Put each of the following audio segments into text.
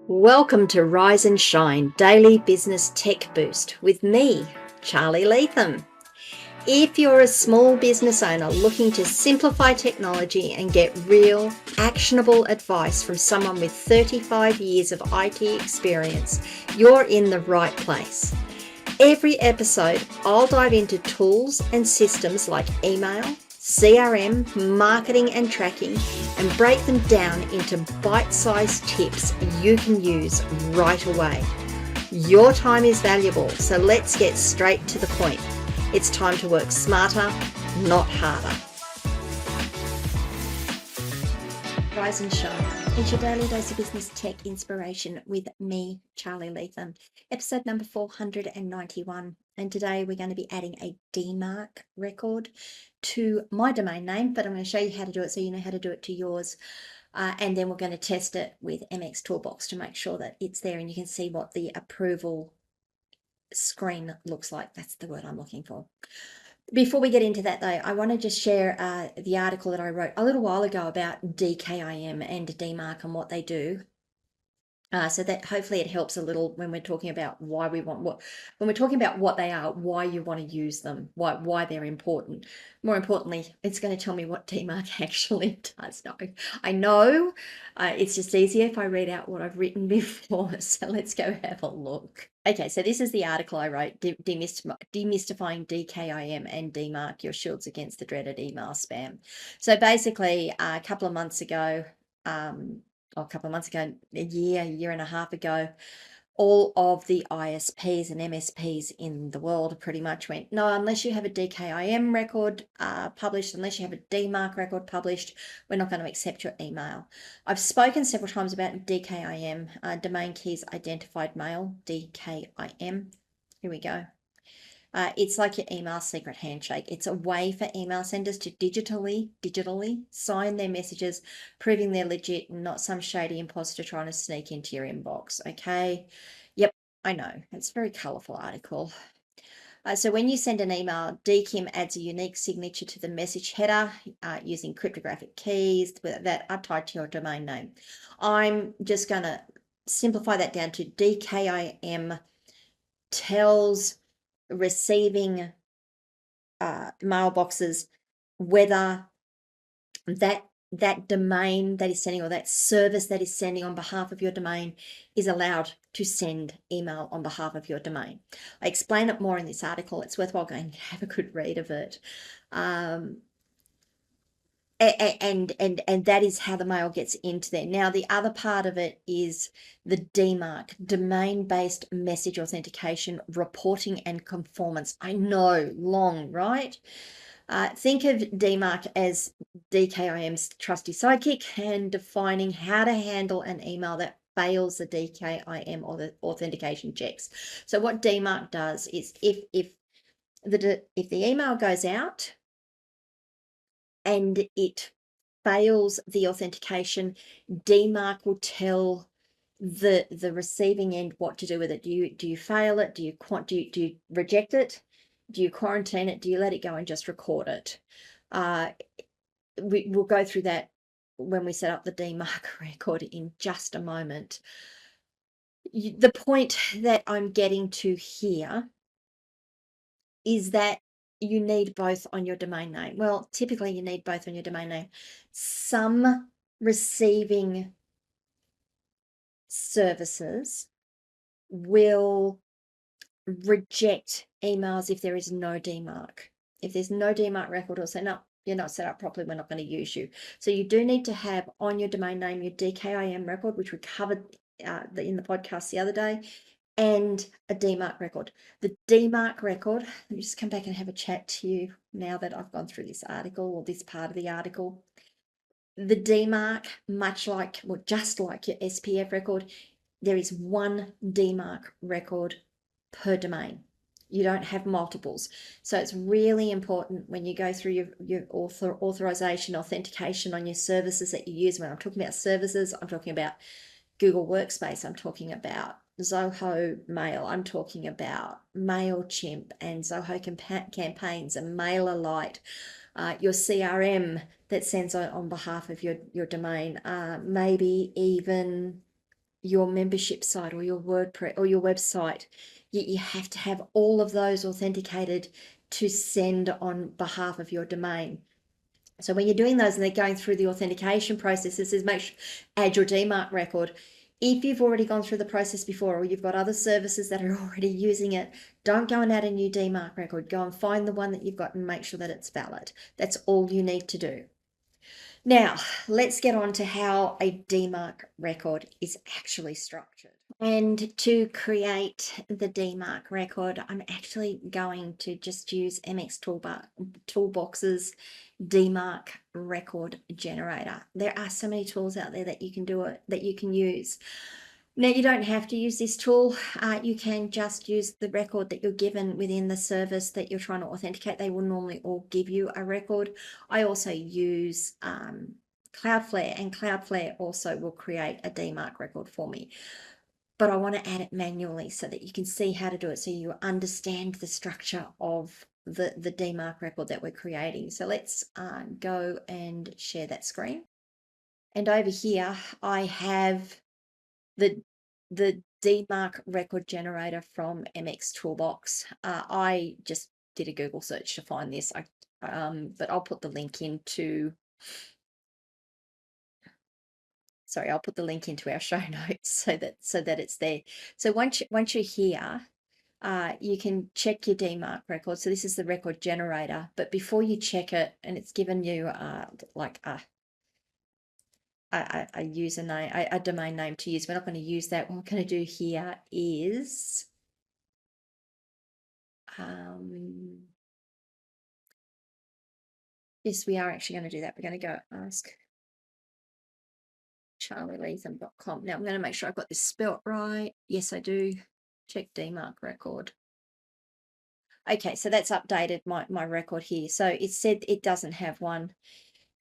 Welcome to Rise and Shine Daily Business Tech Boost with me, Charly Leetham. If you're a small business owner looking to simplify technology and get real, actionable advice from someone with 35 years of IT experience, you're in the right place. Every episode, I'll dive into tools and systems like email, CRM, marketing and tracking, and break them down into bite-sized tips you can use right away. Your time is valuable, so let's get straight to the point. It's time to work smarter, not harder. Rise and Shine. It's your daily dose of business tech inspiration with me, Charly Leetham. Episode number 491. And today we're going to be adding a DMARC record to my domain name, but I'm going to show you how to do it so you know how to do it to yours. And then we're going to test it with MX Toolbox to make sure that it's there and you can see what the approval screen looks like. That's the word I'm looking for. Before we get into that, though, I want to just share the article that I wrote a little while ago about DKIM and DMARC and what they do. So that hopefully it helps a little when we're talking about why we want when we're talking about what they are, why you want to use them, why they're important. More importantly, it's going to tell me what DMARC actually does. No, I know it's just easier if I read out what I've written before. So let's go have a look. Okay, so this is the article I wrote, demystifying DKIM and DMARC, your shields against the dreaded email spam. So basically, a couple of months ago, a year and a half ago, all of the ISPs and MSPs in the world pretty much went, no, unless you have a DKIM record published, unless you have a DMARC record published, we're not going to accept your email. I've spoken several times about DKIM, Domain Keys Identified Mail, DKIM. Here we go. It's like your email secret handshake. It's a way for email senders to digitally sign their messages, proving they're legit and not some shady imposter trying to sneak into your inbox. Okay. Yep, I know. It's a very colorful article. So when you send an email, DKIM adds a unique signature to the message header using cryptographic keys that are tied to your domain name. I'm just going to simplify that down to DKIM tells receiving mailboxes whether that domain that is sending or that service that is sending on behalf of your domain is allowed to send email on behalf of your domain. I explain it more in this article. It's worthwhile going and have a good read of it. And that is how the mail gets into there. Now, the other part of it is the DMARC, domain-based message authentication, reporting and conformance. I know, long, right? Think of DMARC as DKIM's trusty sidekick and defining how to handle an email that fails the DKIM or the authentication checks. So what DMARC does is if the email goes out and it fails the authentication, DMARC will tell the receiving end what to do with it. Do you fail it? Do you reject it? Do you quarantine it? Do you let it go and just record it? We'll go through that when we set up the DMARC record in just a moment. The point that I'm getting to here is that you need both on your domain name. Well, typically you need both on your domain name. Some receiving services will reject emails if there is no DMARC. If there's no DMARC record, or say, no, you're not set up properly, we're not going to use you. So you do need to have on your domain name your DKIM record, which we covered in the podcast the other day, and a DMARC record. The DMARC record, let me just come back and have a chat to you now that I've gone through this article or this part of the article. The DMARC, just like your SPF record, there is one DMARC record per domain. You don't have multiples. So it's really important when you go through your authorization, authentication on your services that you use. When I'm talking about services, I'm talking about Google Workspace, I'm talking about Zoho Mail, I'm talking about MailChimp and Zoho Campaigns and MailerLite, your CRM that sends on behalf of your domain, maybe even your membership site or your WordPress or your website, you have to have all of those authenticated to send on behalf of your domain. So when you're doing those and they're going through the authentication processes, is make sure add your DMARC record. If you've already gone through the process before, or you've got other services that are already using it, don't go and add a new DMARC record. Go and find the one that you've got and make sure that it's valid. That's all you need to do. Now, let's get on to how a DMARC record is actually structured. And to create the DMARC record, I'm actually going to just use MX Toolbox's DMARC Record Generator. There are so many tools out there that you can do it, that you can use. Now, you don't have to use this tool. You can just use the record that you're given within the service that you're trying to authenticate. They will normally all give you a record. I also use Cloudflare, and Cloudflare also will create a DMARC record for me. But I want to add it manually so that you can see how to do it, so you understand the structure of the DMARC record that we're creating. So let's go and share that screen. And over here, I have the DMARC Record Generator from MX Toolbox. I just did a Google search to find this, but I'll put the link into... Sorry, I'll put the link into our show notes so that it's there. So once you're here, you can check your DMARC record. So this is the record generator, but before you check it, and it's given you like a username, a domain name to use. We're not going to use that. What we're going to do here is yes, we are actually going to do that. We're going to go ask charlyleetham.com. Now I'm going to make sure I've got this spelt right. Yes, I do. Check DMARC record. Okay, so that's updated my record here. So it said it doesn't have one.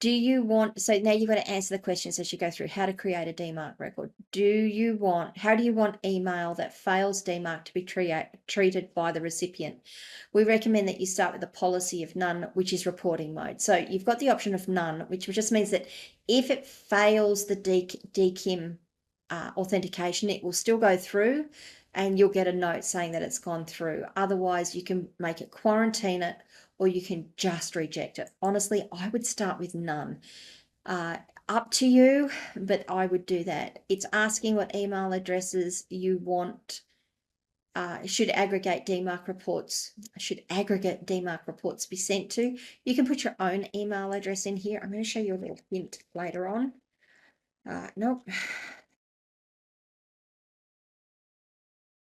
Do you want, so now you've got to answer the questions as you go through how to create a DMARC record. How do you want email that fails DMARC to be treated by the recipient? We recommend that you start with the policy of none, which is reporting mode. So you've got the option of none, which just means that if it fails the DKIM authentication, it will still go through and you'll get a note saying that it's gone through. Otherwise, you can make it quarantine it, or you can just reject it. Honestly, I would start with none. Up to you, but I would do that. It's asking what email addresses you want. Should aggregate DMARC reports be sent to? You can put your own email address in here. I'm going to show you a little hint later on. Nope.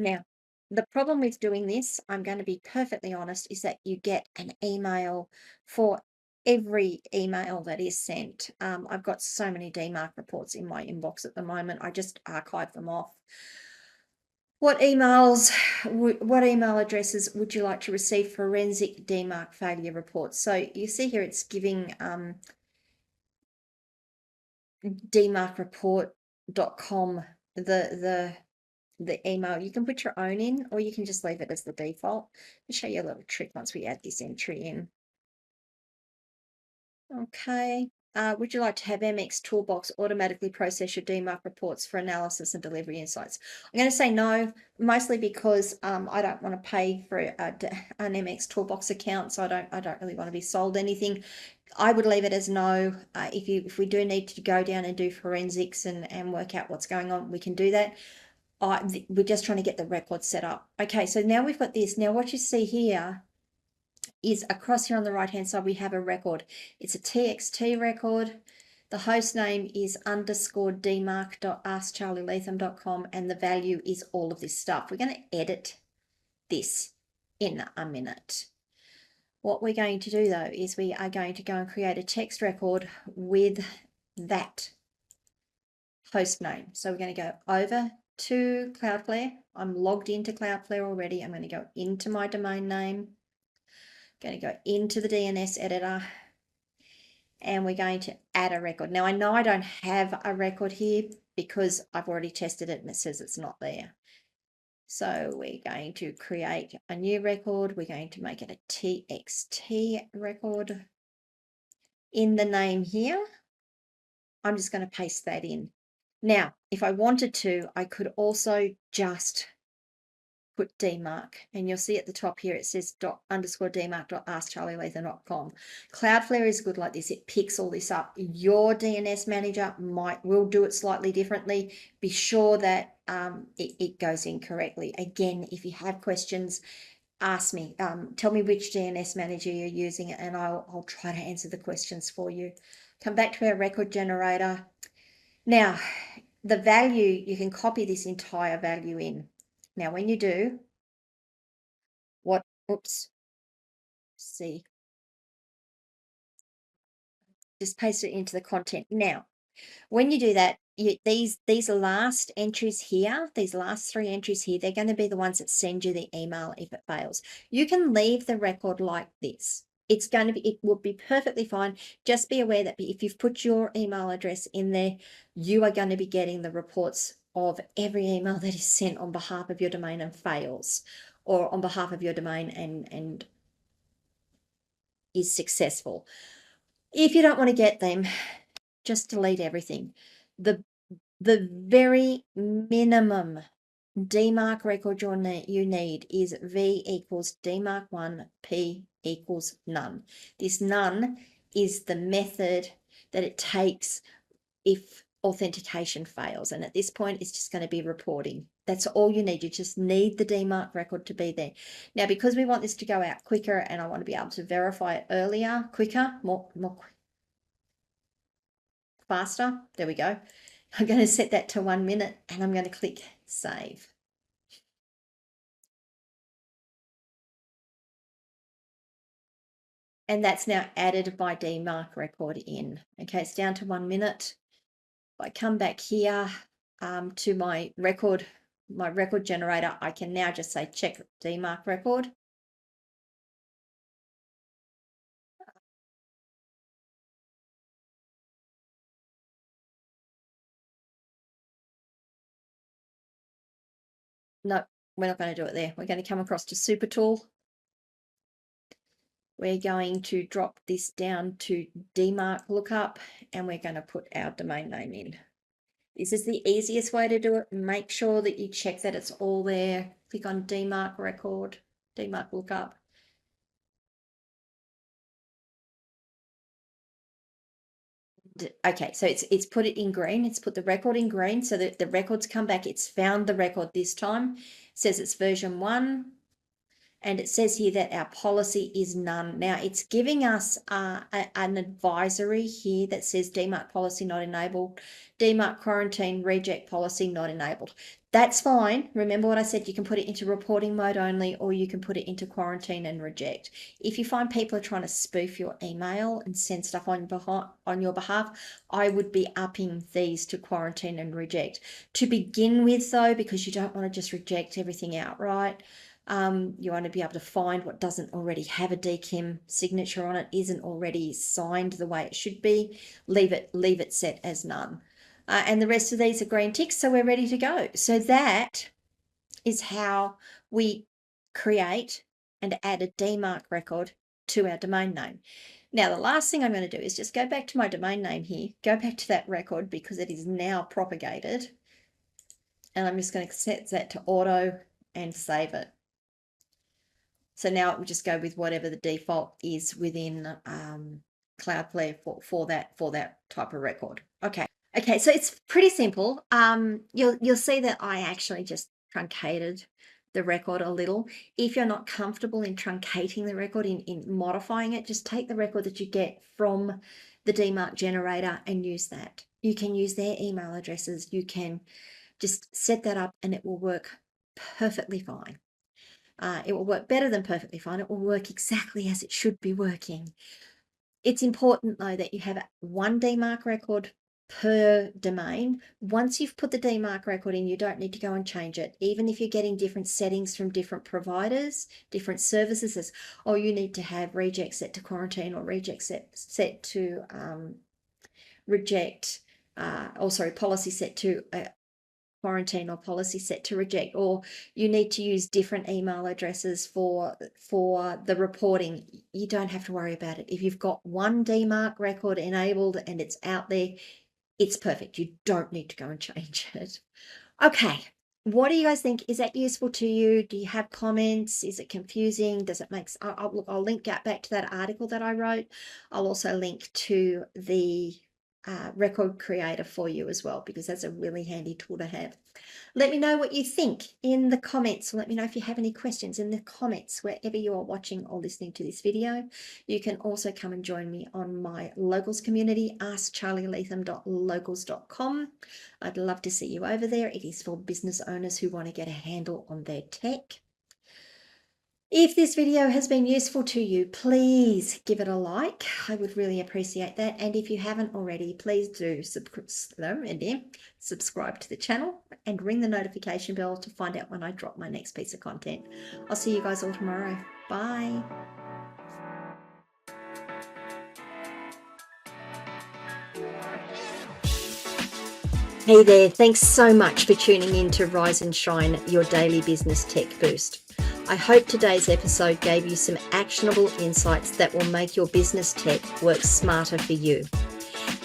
Now, the problem with doing this, I'm going to be perfectly honest, is that you get an email for every email that is sent. I've got so many DMARC reports in my inbox at the moment. I just archive them off. What email addresses would you like to receive forensic DMARC failure reports? So you see here it's giving DMARCreport.com the email. You can put your own in, or you can just leave it as the default. I'll show you a little trick once we add this entry in. Okay. Would you like to have MX Toolbox automatically process your DMARC reports for analysis and delivery insights? I'm going to say no, mostly because I don't want to pay for an MX Toolbox account, so I don't really want to be sold anything. I would leave it as no. If we do need to go down and do forensics and work out what's going on, we can do that. We're just trying to get the record set up. Okay, so now we've got this. Now what you see here is across here on the right hand side, we have a record. It's a TXT record. The host name is _DMARC.askcharlyleetham.com, and the value is all of this stuff. We're going to edit this in a minute. What we're going to do though is we are going to go and create a text record with that host name. So we're going to go over to Cloudflare. I'm logged into Cloudflare already. I'm going to go into my domain name. Going to go into the DNS editor, and we're going to add a record. Now I know I don't have a record here because I've already tested it and it says it's not there. So we're going to create a new record. We're going to make it a TXT record. In the name here, I'm just going to paste that in. Now, if I wanted to, I could also just put DMARC, and you'll see at the top here it says ._DMARC.askcharlyleetham.com. Cloudflare is good like this. It picks all this up. Your DNS manager will do it slightly differently. Be sure that it goes in correctly. Again, if you have questions, ask me. Tell me which DNS manager you're using, and I'll try to answer the questions for you. Come back to our record generator. Now, the value, you can copy this entire value in. Now, when you do, see, just paste it into the content. Now, when you do that, these last entries here, these last 3 entries here, they're going to be the ones that send you the email if it fails. You can leave the record like this. It will be perfectly fine. Just be aware that if you've put your email address in there, you are going to be getting the reports of every email that is sent on behalf of your domain and fails, or on behalf of your domain and is successful. If you don't want to get them, just delete everything. The very minimum DMARC record you need is V equals DMARC1, P equals none. This none is the method that it takes if authentication fails. And at this point, it's just going to be reporting. That's all you need. You just need the DMARC record to be there. Now, because we want this to go out quicker and I want to be able to verify it earlier, quicker, faster, there we go. I'm going to set that to 1 minute and I'm going to click save. And that's now added my DMARC record in. Okay, it's down to 1 minute. If I come back here to my record generator, I can now just say check DMARC record. No, we're not going to do it there. We're going to come across to Super Tool. We're going to drop this down to DMARC lookup and we're going to put our domain name in. This is the easiest way to do it. Make sure that you check that it's all there. Click on DMARC record, DMARC lookup. Okay, so it's put it in green. It's put the record in green so that the records come back. It's found the record this time. It says it's version 1. And it says here that our policy is none. Now, it's giving us an advisory here that says DMARC policy not enabled, DMARC quarantine reject policy not enabled. That's fine. Remember what I said, you can put it into reporting mode only, or you can put it into quarantine and reject. If you find people are trying to spoof your email and send stuff on your behalf, I would be upping these to quarantine and reject. To begin with, though, because you don't want to just reject everything outright, you want to be able to find what doesn't already have a DKIM signature on it, isn't already signed the way it should be. Leave it set as none. And the rest of these are green ticks, so we're ready to go. So that is how we create and add a DMARC record to our domain name. Now, the last thing I'm going to do is just go back to my domain name here, go back to that record because it is now propagated. And I'm just going to set that to auto and save it. So now it will just go with whatever the default is within Cloudflare for that type of record. Okay, so it's pretty simple. You'll see that I actually just truncated the record a little. If you're not comfortable in truncating the record, in modifying it, just take the record that you get from the DMARC generator and use that. You can use their email addresses. You can just set that up and it will work perfectly fine. It will work better than perfectly fine. It will work exactly as it should be working. It's important, though, that you have 1 DMARC record per domain. Once you've put the DMARC record in, you don't need to go and change it. Even if you're getting different settings from different providers, different services, or you need to have reject set to quarantine or reject set to reject, policy set to quarantine or policy set to reject, or you need to use different email addresses for the reporting, you don't have to worry about it. If you've got 1 DMARC record enabled and it's out there, it's perfect. You don't need to go and change it. Okay. What do you guys think? Is that useful to you? Do you have comments? Is it confusing? Does it make I'll link back to that article that I wrote. I'll also link to the record creator for you as well, because that's a really handy tool to have. Let me know what you think in the comments. Let me know if you have any questions in the comments wherever you are watching or listening to this video. You can also come and join me on my locals community, askcharlyleetham.locals.com. I'd love to see you over there. It is for business owners who want to get a handle on their tech. If this video has been useful to you, please give it a like. I would really appreciate that. And if you haven't already, please do subscribe to the channel and ring the notification bell to find out when I drop my next piece of content. I'll see you guys all tomorrow. Bye. Hey there, thanks so much for tuning in to Rise and Shine, your daily business tech boost. I hope today's episode gave you some actionable insights that will make your business tech work smarter for you.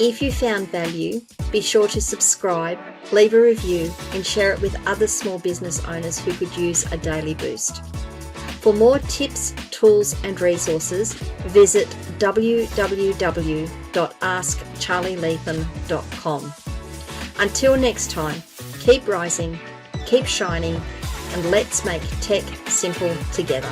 If you found value, be sure to subscribe, leave a review, and share it with other small business owners who could use a daily boost. For more tips, tools, and resources, visit www.askcharlyleetham.com. Until next time, keep rising, keep shining, and let's make tech simple together.